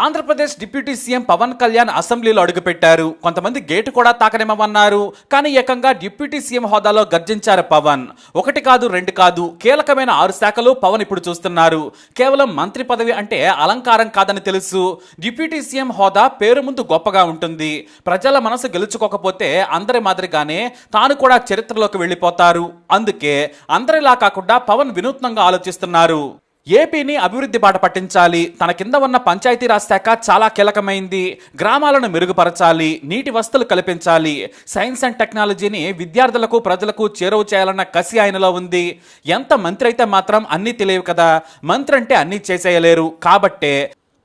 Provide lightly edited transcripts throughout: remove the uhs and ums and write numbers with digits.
Andhra Pradesh deputy CM Pawan Kalyan అసెంబ్లీలో అడుగుపెట్టారు. కొంతమంది గేటు కూడా తాకనివ్వమన్నారు. కానీ ఏకంగా డిప్యూటీ సీఎం హోదాలో గర్జించారు పవన్. ఒకటి కాదు, రెండు కాదు, కీలకమైన 6 శాఖలు పవన్ ఇప్పుడు చూస్తున్నారు. కేవలం మంత్రి పదవి అంటే అలంకారం కాదని తెలుసు. డిప్యూటీ సీఎం హోదా పేరు ముందు గొప్పగా ఉంటుంది. ప్రజల మనసు గెలుచుకోకపోతే అందరి మాదిరిగానే తాను కూడా చరిత్రలోకి వెళ్ళిపోతారు. అందుకే అందరిలా కాకుండా పవన్ వినూత్నంగా ఆలోచిస్తున్నారు. ఏపీని అభివృద్ధి బాట పట్టించాలి. తన కింద ఉన్న పంచాయతీరాజ్ శాఖ చాలా కీలకమైంది. గ్రామాలను మెరుగుపరచాలి, నీటి వసతులు కల్పించాలి, సైన్స్ అండ్ టెక్నాలజీని విద్యార్థులకు ప్రజలకు చేరువ చేయాలన్న కసి ఆయనలో ఉంది. ఎంత మంత్రి అయితే మాత్రం అన్నీ తెలియవు కదా. మంత్రి అంటే అన్నీ చేసేయలేరు. కాబట్టే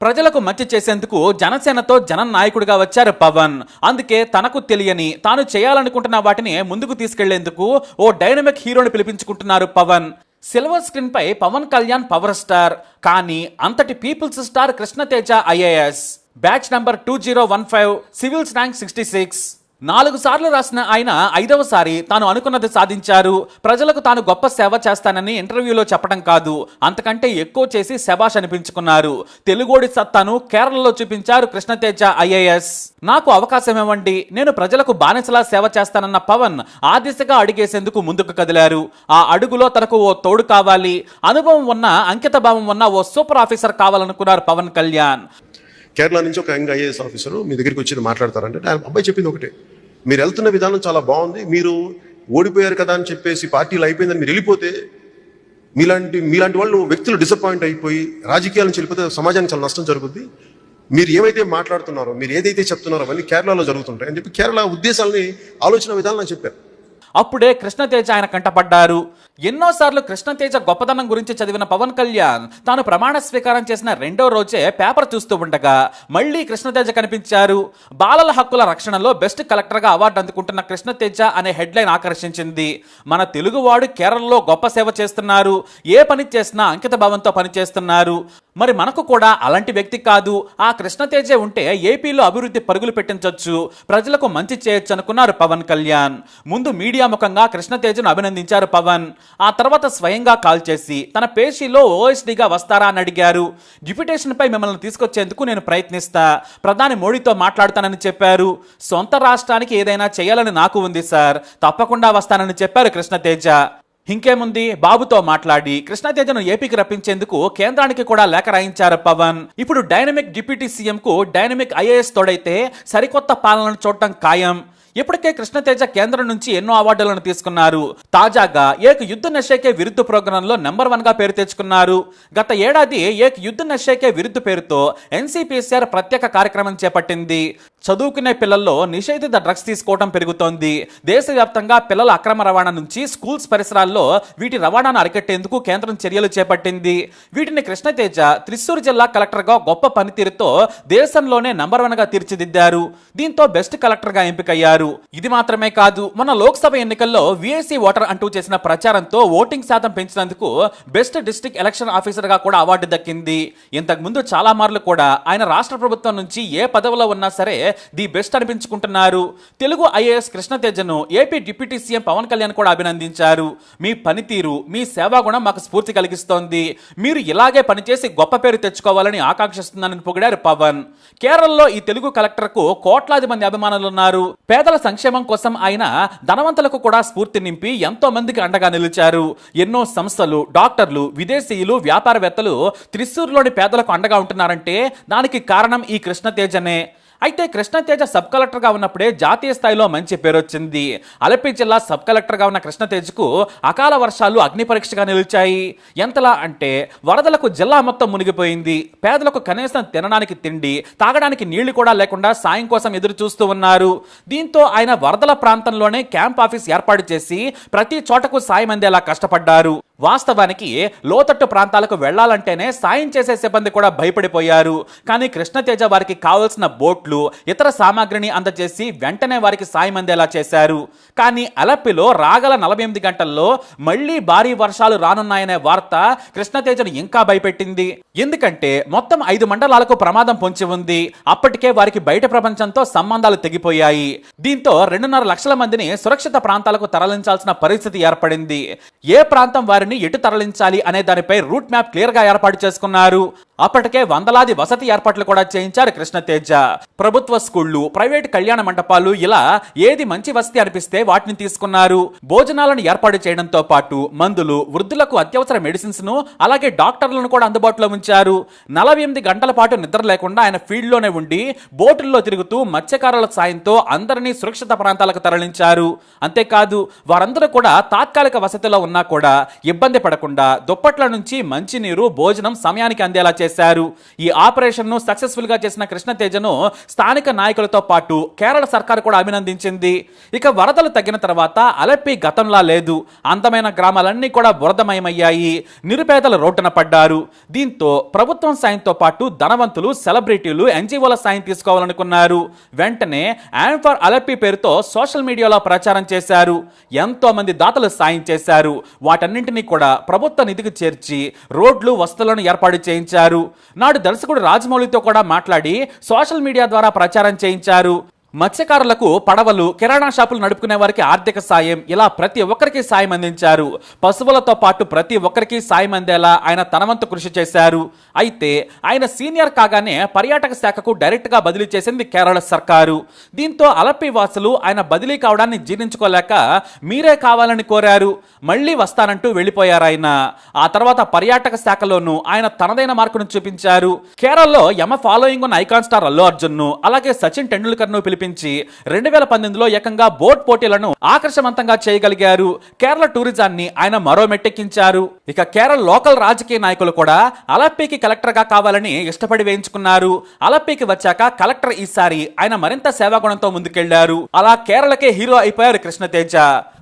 ప్రజలకు మంచి చేసేందుకు జనసేనతో నాయకుడిగా వచ్చారు పవన్. అందుకే తనకు తెలియని తాను చేయాలనుకుంటున్న వాటిని ముందుకు తీసుకెళ్లేందుకు ఓ డైనమిక్ హీరోని పిలిపించుకుంటున్నారు పవన్. సిల్వర్ స్క్రీన్ పై పవన్ కళ్యాణ్ పవర్ స్టార్, కానీ అంతటి people's star Krishnateja IAS, batch number 2015, civils rank 66. 4 సార్లు రాసిన ఆయన 5వ సారి తాను అనుకున్నది సాధించారు. ప్రజలకు తాను గొప్ప సేవ చేస్తానని ఇంటర్వ్యూలో చెప్పడం కాదు, అంతకంటే ఎక్కువ చేసి శభాష్ అనిపించుకున్నారు. తెలుగోడి సత్తాను కేరళలో చూపించారు కృష్ణతేజ ఐఏఎస్. నాకు అవకాశం ఇవ్వండి, నేను ప్రజలకు బానిసలా సేవ చేస్తానన్న పవన్ ఆ దిశగా అడిగేసేందుకు ముందుకు కదిలారు. ఆ అడుగులో తనకు ఓ తోడు కావాలి, అనుభవం ఉన్న, అంకిత భావం ఉన్న ఓ సూపర్ ఆఫీసర్ కావాలనుకున్నారు పవన్ కళ్యాణ్. కేరళ నుంచి ఒక యంగ్ ఐఏఎస్ ఆఫీసరు మీ దగ్గరికి వచ్చి మాట్లాడతారంటే ఆయన అబ్బాయి చెప్పింది ఒకటే, మీరు వెళ్తున్న విధానం చాలా బాగుంది, మీరు ఓడిపోయారు కదా అని చెప్పేసి పార్టీలు అయిపోయిందని మీరు వెళ్ళిపోతే మీలాంటి వాళ్ళు వ్యక్తులు డిసప్పాయింట్ అయిపోయి రాజకీయాల నుంచి వెళ్ళిపోతే సమాజానికి చాలా నష్టం జరుగుద్ది. మీరు ఏమైతే మాట్లాడుతున్నారో, మీరు ఏదైతే చెప్తున్నారో అవన్నీ కేరళలో జరుగుతుంటాయి అని చెప్పి కేరళ ఉద్దేశాలని, ఆలోచన విధానం నాకు చెప్పారు. అప్పుడే కృష్ణతేజ ఆయన కంటపడ్డారు. ఎన్నోసార్లు కృష్ణతేజ గొప్పతనం గురించి చదివిన పవన్ కళ్యాణ్ తాను ప్రమాణ స్వీకారం చేసిన 2వ రోజే పేపర్ చూస్తూ ఉండగా మళ్ళీ కృష్ణతేజ కనిపించారు. బాలల హక్కుల రక్షణలో బెస్ట్ కలెక్టర్గా అవార్డు అందుకుంటున్న కృష్ణతేజ అనే హెడ్లైన్ ఆకర్షించింది. మన తెలుగువాడు కేరళలో గొప్ప సేవ చేస్తున్నారు, ఏ పని చేసినా అంకిత భావంతో పనిచేస్తున్నారు. మరి మనకు కూడా అలాంటి వ్యక్తి కాదు, ఆ కృష్ణతేజే ఉంటే ఏపీలో అభివృద్ధి పరుగులు పెట్టించొచ్చు, ప్రజలకు మంచి చేయొచ్చు అనుకున్నారు పవన్ కళ్యాణ్. ముందు మీడియా ముఖంగా కృష్ణతేజను అభినందించారు పవన్. ఆ తర్వాత స్వయంగా కాల్ చేసి తన పేషీలో ఓఎస్డీగా వస్తారా అని అడిగారు. డిప్యుటేషన్ పై మిమ్మల్ని తీసుకొచ్చేందుకు నేను ప్రయత్నిస్తా, ప్రధాని మోడీతో మాట్లాడతానని చెప్పారు. సొంత రాష్ట్రానికి ఏదైనా చేయాలని నాకు ఉంది సార్, తప్పకుండా వస్తానని చెప్పారు కృష్ణతేజ. ఇంకేముంది, బాబుతో మాట్లాడి కృష్ణతేజను ఏపీకి రప్పించేందుకు కేంద్రానికి కూడా లేఖ రాయించారు పవన్. ఇప్పుడు డైనమిక్ డిప్యూటీ సీఎం కు డైనమిక్ ఐఏఎస్ తోడైతే సరికొత్త పాలనను చూడటం ఖాయం. ఇప్పటికే కృష్ణతేజ కేంద్రం నుంచి ఎన్నో అవార్డులను తీసుకున్నారు. తాజాగా ఏక్ యుద్ధ నషేకే విరుద్ధ ప్రోగ్రాంలో నెంబర్ 1 గా పేరు తెచ్చుకున్నారు. గత ఏడాది ఏక్ యుద్ధ నషేకే విరుద్ధ పేరుతో ఎన్సీపీసీఆర్ ప్రత్యేక కార్యక్రమం చేపట్టింది. చదువుకునే పిల్లల్లో నిషేధిత డ్రగ్స్ తీసుకోవడం పెరుగుతోంది. దేశవ్యాప్తంగా పిల్లల అక్రమ రవాణా నుంచి స్కూల్స్ పరిసరాల్లో వీటి రవాణాను అరికట్టేందుకు కేంద్రం చర్యలు చేపట్టింది. వీటిని కృష్ణతేజ త్రిశూర్ జిల్లా కలెక్టర్గా గొప్ప పనితీరుతో దేశంలోనే నెంబర్ 1 గా తీర్చిదిద్దారు. దీంతో బెస్ట్ కలెక్టర్గా ఎంపికయ్యారు. ఇది మాత్రమే కాదు, మొన్న లోక్సభ ఎన్నికల్లో వీఐసీ ఓటర్ అంటూ చేసిన ప్రచారంతో ఓటింగ్ శాతం పెంచినందుకు బెస్ట్ డిస్ట్రిక్ట్ ఎలక్షన్ ఆఫీసర్ గా కూడా అవార్డు దక్కింది. ఇంతకు ముందు చాలా మార్లు కూడా ఆయన రాష్ట్ర ప్రభుత్వం నుంచి ఏ పదవిలో ఉన్నా సరే ది బెస్ట్ అనిపించుకుంటున్నారు. తెలుగు ఐఏఎస్ కృష్ణతేజను AP deputy CM Pawan Kalyan కూడా అభినందించారు. మీ పనితీరు, మీ సేవాగుణం మాకు స్ఫూర్తి కలిగిస్తోంది, మీరు ఇలాగే పనిచేసి గొప్ప పేరు తెచ్చుకోవాలని ఆకాంక్షిస్తున్నానని పొగిడారు పవన్. కేరళలో ఈ తెలుగు కలెక్టర్ కు కోట్లాది మంది అభిమానులున్నారు. పేదల సంక్షేమం కోసం ఆయన ధనవంతులకు కూడా స్ఫూర్తి నింపి ఎంతో మందికి అండగా నిలిచారు. ఎన్నో సంస్థలు, డాక్టర్లు, విదేశీయులు, వ్యాపారవేత్తలు త్రిశూర్లోని పేదలకు అండగా ఉంటున్నారంటే దానికి కారణం ఈ కృష్ణతేజనే. అయితే కృష్ణతేజ సబ్ కలెక్టర్గా ఉన్నప్పుడే జాతీయ స్థాయిలో మంచి పేరు వచ్చింది. అలపి జిల్లా సబ్ కలెక్టర్గా ఉన్న కృష్ణతేజకు అకాల వర్షాలు అగ్ని పరీక్షగా నిలిచాయి. ఎంతలా అంటే వరదలకు జిల్లా మొత్తం మునిగిపోయింది. పేదలకు కనీసం తినడానికి తిండి, తాగడానికి నీళ్లు కూడా లేకుండా సాయం కోసం ఎదురు చూస్తూ ఉన్నారు. దీంతో ఆయన వరదల ప్రాంతంలోనే క్యాంప్ ఆఫీస్ ఏర్పాటు చేసి ప్రతి చోటకు సాయం అందేలా కష్టపడ్డారు. వాస్తవానికి లోతట్టు ప్రాంతాలకు వెళ్లాలంటేనే సాయం చేసే సిబ్బంది కూడా భయపడిపోయారు. కానీ కృష్ణతేజ వారికి కావలసిన బోట్లు, ఇతర సామాగ్రిని అందజేసి వెంటనే వారికి సాయం అందేలా చేశారు. కానీ అలప్పిలో రాగల 48 గంటల్లో మళ్లీ భారీ వర్షాలు రానున్నాయనే వార్త కృష్ణతేజను ఇంకా భయపెట్టింది. ఎందుకంటే మొత్తం 5 మండలాలకు ప్రమాదం పొంచి ఉంది. అప్పటికే వారికి బయట ప్రపంచంతో సంబంధాలు తెగిపోయాయి. దీంతో 2.5 లక్షల మందిని సురక్షిత ప్రాంతాలకు తరలించాల్సిన పరిస్థితి ఏర్పడింది. ఏ ప్రాంతం వారిని ఎటు తరలించాలి అనే దానిపై రూట్ మ్యాప్ క్లియర్ గా ఏర్పాటు చేసుకున్నారు. అప్పటికే వందలాది వసతి ఏర్పాట్లు కూడా చేయించారు కృష్ణతేజ. ప్రభుత్వ స్కూళ్లు, ప్రైవేట్ కళ్యాణ మంటపాలు, ఇలా ఏది మంచి వసతి అనిపిస్తే వాటిని తీసుకున్నారు. భోజనాలను ఏర్పాటు చేయడంతో పాటు మందులు, వృద్ధులకు అత్యవసర మెడిసిన్స్ ను, అలాగే డాక్టర్లను కూడా అందుబాటులో ఉంచారు. 48 గంటల పాటు నిద్ర లేకుండా ఆయన ఫీల్డ్ లోనే ఉండి బోటుల్లో తిరుగుతూ మత్స్యకారుల సాయంతో అందరినీ సురక్షిత ప్రాంతాలకు తరలించారు. అంతేకాదు వారందరూ కూడా తాత్కాలిక వసతిలో ఉన్నా కూడా ఇబ్బంది పడకుండా దుప్పట్ల నుంచి మంచినీరు, భోజనం సమయానికి అందేలా చేశారు. ఈ ఆపరేషన్ ను సక్సెస్ఫుల్ గా చేసిన కృష్ణతేజను స్థానిక నాయకులతో పాటు కేరళ సర్కార్ కూడా అభినందించింది. ఇక వరదలు తగ్గిన తర్వాత అలెప్పీ గతంలా లేదు. అందమైన గ్రామాలన్నీ కూడా బురదమయమయ్యాయి. నిరుపేదల రోడ్డున పడ్డారు. దీంతో ప్రభుత్వం సాయంతో పాటు ధనవంతులు, సెలబ్రిటీలు, ఎన్జీఓల సాయం తీసుకోవాలనుకున్నారు. వెంటనే యామ్ ఫర్ అలెప్పీ పేరుతో సోషల్ మీడియాలో ప్రచారం చేశారు. ఎంతో మంది దాతలు సాయం చేశారు. వాటన్నింటినీ కూడా ప్రభుత్వ నిధికి చేర్చి రోడ్లు, వసతులను ఏర్పాటు చేయించారు. నాడు దర్శకుడు రాజమౌళితో కూడా మాట్లాడి సోషల్ మీడియా ద్వారా ప్రచారం చేయించారు. మత్స్యకారులకు పడవలు, కిరాణా షాపులు నడుపుకునే వారికి ఆర్థిక సాయం, ఇలా ప్రతి ఒక్కరికి సాయం అందించారు. పశువులతో పాటు ప్రతి ఒక్కరికి సాయం అందేలా ఆయన తనవంతు కృషి చేశారు. అయితే ఆయన సీనియర్ కాగానే పర్యాటక శాఖకు డైరెక్ట్ గా బదిలీ చేసింది కేరళ సర్కారు. దీంతో అలప్పి వాసులు ఆయన బదిలీ కావడాన్ని జీర్ణించుకోలేక మీరే కావాలని కోరారు. మళ్లీ వస్తానంటూ వెళ్లిపోయారు ఆయన. ఆ తర్వాత పర్యాటక శాఖలోనూ ఆయన తనదైన మార్కును చూపించారు. కేరళలో యమ ఫాలోయింగ్ ఉన్న ఐకాన్ స్టార్ అల్లు అర్జున్ ను, అలాగే సచిన్ టెండూల్కర్ ను పిలిపించి 2018లో ఏకంగా బోట్ పోటీలను ఆకర్షవంతంగా చేయగలిగారు. కేరళ టూరిజాన్ని ఆయన మరో మెట్టెక్కించారు. ఇక కేరళ లోకల్ రాజకీయ నాయకులు కూడా అలప్పీకి కలెక్టర్ గా కావాలని ఇష్టపడి వేయించుకున్నారు. అలప్పీకి వచ్చాక కలెక్టర్ ఈసారి ఆయన మరింత సేవాగుణంతో ముందుకెళ్లారు. అలా కేరళకే హీరో అయిపోయారు కృష్ణతేజ.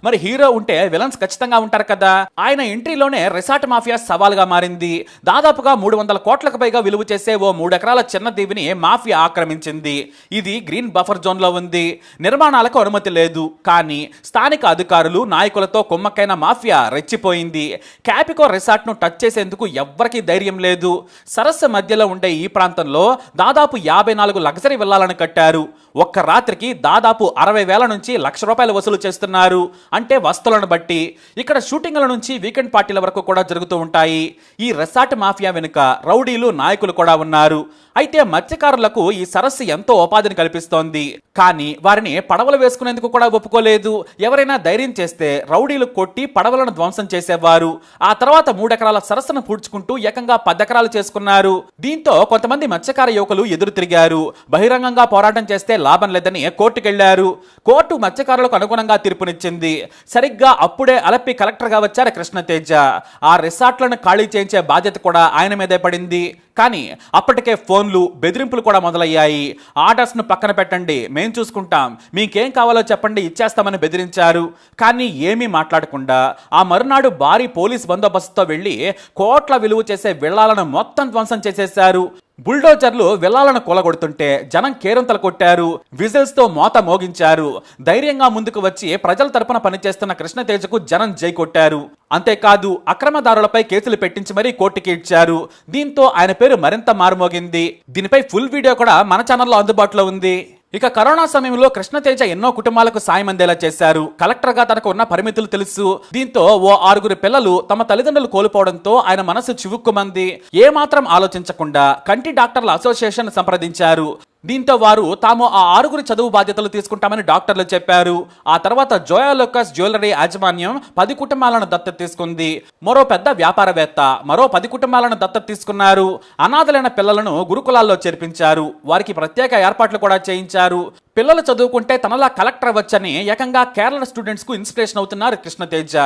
మరి హీరో ఉంటే విలన్స్ ఖచ్చితంగా ఉంటారు కదా. ఆయన ఎంట్రీలోనే రిసార్ట్ మాఫియా సవాల్గా మారింది. దాదాపుగా 300 కోట్లకు పైగా విలువ చేసే ఓ 3 ఎకరాల చిన్న దీవిని మాఫియా ఆక్రమించింది. ఇది గ్రీన్ బఫర్ జోన్ లో ఉంది. నిర్మాణాలకు అనుమతి లేదు. కానీ స్థానిక అధికారులు, నాయకులతో కుమ్మక్కైన మాఫియా రెచ్చిపోయింది. క్యాపికో రిసార్ట్ ను టచ్ చేసేందుకు ఎవ్వరికీ ధైర్యం లేదు. సరస్సు మధ్యలో ఉండే ఈ ప్రాంతంలో దాదాపు 54 లగ్జరీ విల్లాలను కట్టారు. ఒక్క రాత్రికి దాదాపు 60,000 నుంచి ₹1,00,000 వసూలు చేస్తున్నారు. అంటే వస్తువులను బట్టి. ఇక్కడ షూటింగ్ల నుంచి వీకెండ్ పార్టీల వరకు కూడా జరుగుతూ ఉంటాయి. ఈ రిసార్ట్ మాఫియా వెనుక రౌడీలు, నాయకులు కూడా ఉన్నారు. అయితే మత్స్యకారులకు ఈ సరస్సు ఎంతో ఉపాధిని కల్పిస్తోంది. కానీ వారిని పడవలు వేసుకునేందుకు కూడా ఒప్పుకోలేదు. ఎవరైనా ధైర్యం చేస్తే రౌడీలు కొట్టి పడవలను ధ్వంసం చేసేవారు. ఆ తర్వాత 3 ఎకరాల సరస్సును పూడ్చుకుంటూ ఏకంగా 10 ఎకరాలు చేసుకున్నారు. దీంతో కొంతమంది మత్స్యకార యువకులు ఎదురు తిరిగారు. బహిరంగంగా పోరాటం చేస్తే లాభం లేదని కోర్టుకెళ్లారు. కోర్టు మత్స్యకారులకు అనుగుణంగా తీర్పునిచ్చింది. సరిగ్గా అప్పుడే అలప్పి కలెక్టర్ గా వచ్చారు కృష్ణతేజ. ఆ రిసార్ట్లను ఖాళీ చేయించే బాధ్యత కూడా ఆయన మీదే పడింది. కానీ అప్పటికే ఫోన్లు, బెదిరింపులు కూడా మొదలయ్యాయి. ఆర్డర్స్ ను పక్కన పెట్టండి, మేం చూసుకుంటాం, మీకేం కావాలో చెప్పండి, ఇచ్చేస్తామని బెదిరించారు. కానీ ఏమీ మాట్లాడకుండా ఆ మరునాడు భారీ పోలీస్ బందోబస్తుతో వెళ్లి కోట్ల విలువ చేసే విల్లాలను మొత్తం ధ్వంసం చేసేశారు. బుల్డోజర్లు విల్లాలను కూలగొడుతుంటే జనం కేరింతలు కొట్టారు. విజిల్స్ తో మోత మోగించారు. ధైర్యంగా ముందుకు వచ్చి ప్రజల తరపున పనిచేస్తున్న కృష్ణతేజకు జనం జై కొట్టారు. అంతేకాదు అక్రమదారులపై కేసులు పెట్టించి మరీ కోర్టుకి ఇచ్చారు. దీంతో ఆయన పేరు మరింత మారుమోగింది. దీనిపై ఫుల్ వీడియో కూడా మన ఛానల్లో అందుబాటులో ఉంది. ఇక కరోనా సమయంలో కృష్ణతేజ ఎన్నో కుటుంబాలకు సాయం అందేలా చేశారు. కలెక్టర్ గా తనకు ఉన్న పరిమితులు తెలుసు. దీంతో ఓ 6 పిల్లలు తమ తల్లిదండ్రులు కోల్పోవడంతో ఆయన మనసు చివుక్కుమంది. ఏమాత్రం ఆలోచించకుండా కంటి డాక్టర్ల అసోసియేషన్ సంప్రదించారు. దీంతో వారు తాము ఆ 6 చదువు బాధ్యతలు తీసుకుంటామని డాక్టర్లు చెప్పారు. ఆ తర్వాత జోయా లూకాస్ జ్యువెలరీ యాజమాన్యం 10 కుటుంబాలను దత్తత తీసుకుంది. మరో పెద్ద వ్యాపారవేత్త మరో 10 కుటుంబాలను దత్తత తీసుకున్నారు. అనాథలైన పిల్లలను గురుకులాల్లో చేర్పించారు. వారికి ప్రత్యేక ఏర్పాట్లు కూడా చేయించారు. పిల్లలు చదువుకుంటే తనలా కలెక్టర్ అవ్వచ్చని ఏకంగా కేరళ స్టూడెంట్స్ కు ఇన్స్పిరేషన్ అవుతున్నారు కృష్ణతేజ.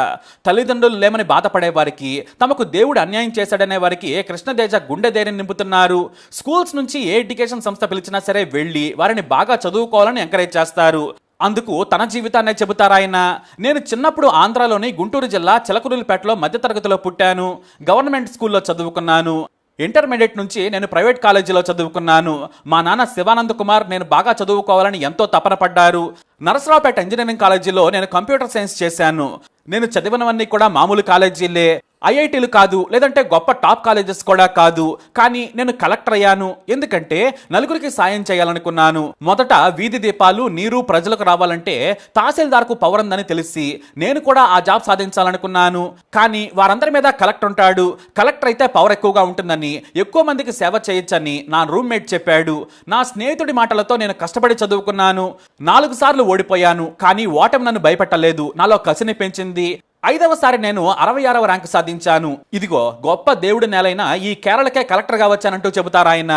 తల్లిదండ్రులు లేమని బాధపడే వారికి, తమకు దేవుడు అన్యాయం చేశాడనే వారికి కృష్ణతేజ గుండె ధైర్యం నింపుతున్నారు. స్కూల్స్ నుంచి ఏ ఎడ్యుకేషన్ సంస్థ పిలిచినా సరే వెళ్లి వారిని బాగా చదువుకోవాలని ఎంకరేజ్ చేస్తారు. అందుకు తన జీవితాన్నే చెబుతారాయన. నేను చిన్నప్పుడు ఆంధ్రాలోని గుంటూరు జిల్లా చిలకలూరిపేటలో మధ్యతరగతిలో పుట్టాను. గవర్నమెంట్ స్కూల్లో చదువుకున్నాను. ఇంటర్మీడియట్ నుంచి నేను ప్రైవేట్ కాలేజీలో చదువుకున్నాను. మా నాన్న శివానంద్ కుమార్ నేను బాగా చదువుకోవాలని ఎంతో తపన పడ్డారు. నరసరావుపేట ఇంజనీరింగ్ కాలేజీలో నేను కంప్యూటర్ సైన్స్ చేశాను. నేను చదివినవన్నీ కూడా మామూలు కాలేజీలే. ఐఐటీలు కాదు, లేదంటే గొప్ప టాప్ కాలేజెస్ కూడా కాదు, కానీ నేను కలెక్టర్ అయ్యాను ఎందుకంటే నలుగురికి సాయం చేయాలనుకున్నాను. మొదట వీధి దీపాలు, నీరు ప్రజలకు రావాలంటే తహసీల్దార్కు పవర్ ఉందని తెలిసి నేను కూడా ఆ జాబ్ సాధించాలనుకున్నాను. కానీ వారందరి మీద కలెక్టర్ ఉంటాడు, కలెక్టర్ అయితే పవర్ ఎక్కువగా ఉంటుందని, ఎక్కువ మందికి సేవ చేయొచ్చని నా రూమ్మేట్ చెప్పాడు. నా స్నేహితుడి మాటలతో నేను కష్టపడి చదువుకున్నాను. 4 సార్లు ఓడిపోయాను, కానీ ఓటమి నన్ను భయపెట్టలేదు, నాలో కసిని పెంచింది. 5వసారి నేను 66వ ర్యాంకు సాధించాను. ఇదిగో గొప్ప దేవుడి నేలైన ఈ కేరళకే కలెక్టర్గా వచ్చానంటూ చెబుతారు ఆయన.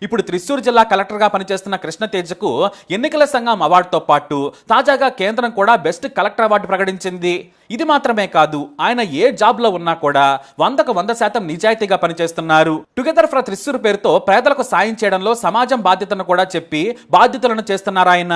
ఇప్పుడు త్రిశూర్ జిల్లా కలెక్టర్గా పనిచేస్తున్న కృష్ణతేజకు ఎన్నికల సంఘం అవార్డుతో పాటు తాజాగా కేంద్రం కూడా బెస్ట్ కలెక్టర్ అవార్డు ప్రకటించింది. ఇది మాత్రమే కాదు, ఆయన ఏ జాబ్ లో ఉన్నా కూడా 100కు 100% నిజాయితీగా పనిచేస్తున్నారు. టుగెదర్ ఫర్ త్రిశూర్ పేరుతో పేదలకు సాయం చేయడంలో సమాజం బాధ్యతను కూడా చెప్పి బాధ్యతలను చేస్తున్నారు ఆయన.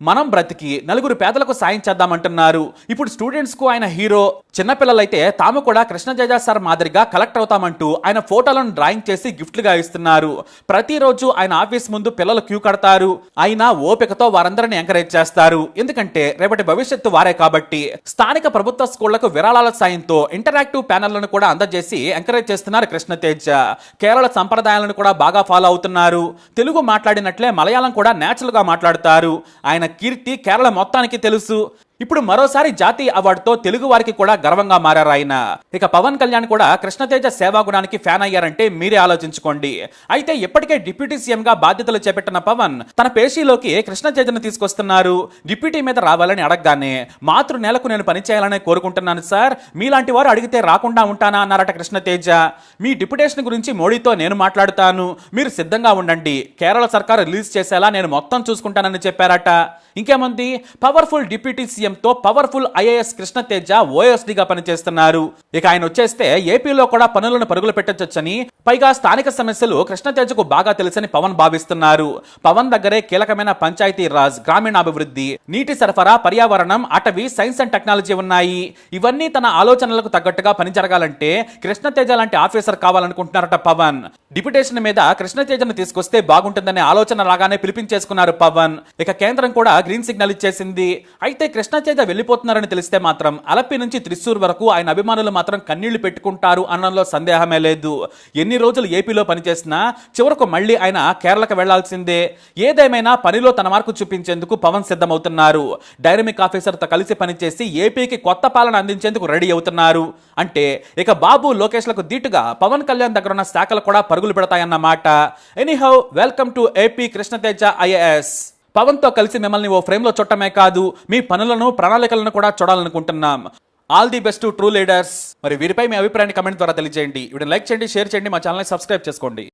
మనం బ్రతికి నలుగురు పేదలకు సాయం చేద్దామంటున్నారు. ఇప్పుడు స్టూడెంట్స్ కు ఆయన హీరో. చిన్నపిల్లలైతే తాము కూడా కృష్ణతేజ సార్ మాదిరిగా కలెక్టర్ అవుతామంటూ ఆయన ఫోటోలను డ్రాయింగ్ చేసి గిఫ్ట్లుగా ఇస్తున్నారు. ప్రతిరోజు ఆయన ఆఫీస్ ముందు పిల్లలు క్యూ కడతారు. ఆయన ఓపికతో వారందరిని ఎంకరేజ్ చేస్తారు, ఎందుకంటే రేపటి భవిష్యత్తు వారే కాబట్టి. స్థానిక ప్రభుత్వ స్కూళ్లకు విరాళాల సాయంతో ఇంటరాక్టివ్ ప్యానెళ్లను కూడా అందజేసి ఎంకరేజ్ చేస్తున్నారు కృష్ణతేజ. కేరళ సంప్రదాయాలను కూడా బాగా ఫాలో అవుతున్నారు. తెలుగు మాట్లాడినట్లే మలయాళం కూడా నేచురల్ గా మాట్లాడతారు. ఆయన కీర్తి కేరళ మొత్తానికి తెలుసు. ఇప్పుడు మరోసారి జాతీయ అవార్డుతో తెలుగు వారికి కూడా గర్వంగా మారారు ఆయన. ఇక పవన్ కళ్యాణ్ కూడా కృష్ణతేజ సేవాగుణానికి ఫ్యాన్ అయ్యారంటే మీరే ఆలోచించుకోండి. అయితే ఇప్పటికే డిప్యూటీ సీఎం గా బాధ్యతలు చేపట్టిన పవన్ తన పేషీలోకి కృష్ణతేజను తీసుకొస్తున్నారు. డిప్యూటీ మీద రావాలని అడగగానే మాతృ నేలకు నేను పనిచేయాలని కోరుకుంటున్నాను సార్, మీలాంటి వారు అడిగితే రాకుండా ఉంటానా అన్నారట కృష్ణతేజ. మీ డిప్యుటేషన్ గురించి మోడీతో నేను మాట్లాడుతాను, మీరు సిద్ధంగా ఉండండి, కేరళ సర్కార్ రిలీజ్ చేసేలా నేను మొత్తం చూసుకుంటానని చెప్పారట. ఇంకేముంది, పవర్ఫుల్ డిప్యూటీ సీఎంతో పవర్ఫుల్ ఐఏఎస్ కృష్ణతేజ ఓఎస్డీగా పనిచేస్తున్నారు. ఇక ఆయన వచ్చేస్తే ఏపీలో కూడా పనులను పరుగులు పెట్టొచ్చని, పైగా స్థానిక సమస్యలు కృష్ణతేజకు బాగా తెలుసని పవన్ భావిస్తున్నారు. పవన్ దగ్గరే కీలకమైన పంచాయతీ రాజ్, గ్రామీణాభివృద్ధి, నీటి సరఫరా, పర్యావరణం, అటవీ, సైన్స్ అండ్ టెక్నాలజీ ఉన్నాయి. ఇవన్నీ తన ఆలోచనలకు తగ్గట్టుగా పని జరగాలంటే కృష్ణతేజ లాంటి ఆఫీసర్ కావాలనుకుంటున్నారట పవన్. డిప్యుటేషన్ మీద కృష్ణతేజను తీసుకొస్తే బాగుంటుందనే ఆలోచన రాగానే పిలిపించేసుకున్నారు పవన్. ఇక కేంద్రం కూడా గ్రీన్ సిగ్నల్ ఇచ్చేసింది. అయితే కృష్ణతేజ వెళ్ళిపోతున్నారని తెలిస్తే మాత్రం అలప్పి నుంచి త్రిశూర్ వరకు ఆయన అభిమానులు మాత్రం కన్నీళ్లు పెట్టుకుంటారు అనడంలో సందేహమే లేదు. ఎన్ని రోజులు ఏపీలో పనిచేసినా చివరకు మళ్ళీ ఆయన కేరళకు వెళ్లాల్సిందే. ఏదేమైనా పనిలో తన మార్కు చూపించేందుకు పవన్ సిద్ధమవుతున్నారు. డైనమిక్ ఆఫీసర్తో కలిసి పనిచేసి ఏపీకి కొత్త పాలన అందించేందుకు రెడీ అవుతున్నారు. అంటే ఇక బాబు లోకేష్లకు దీటుగా పవన్ కళ్యాణ్ దగ్గర ఉన్న శాఖలు కూడా పరుగులు పెడతాయన్నమాట. Anyhow, welcome to AP Krishnateja IAS. Pawan తో కలిసి మిమ్మల్ని ఓ ఫ్రేమ్ లో చుట్టమే కాదు, మీ పనులను, ప్రణాళికలను కూడా చూడాలనుకుంటున్నాం. All the best to true leaders. మరి వీరిపై మీ అభిప్రాయాన్ని కమెంట్ ద్వారా తెలియజేయండి. వీడిని లైక్ చేయండి, షేర్ చేయండి, మా ఛానల్ని సబ్స్క్రైబ్ చేసుకోండి.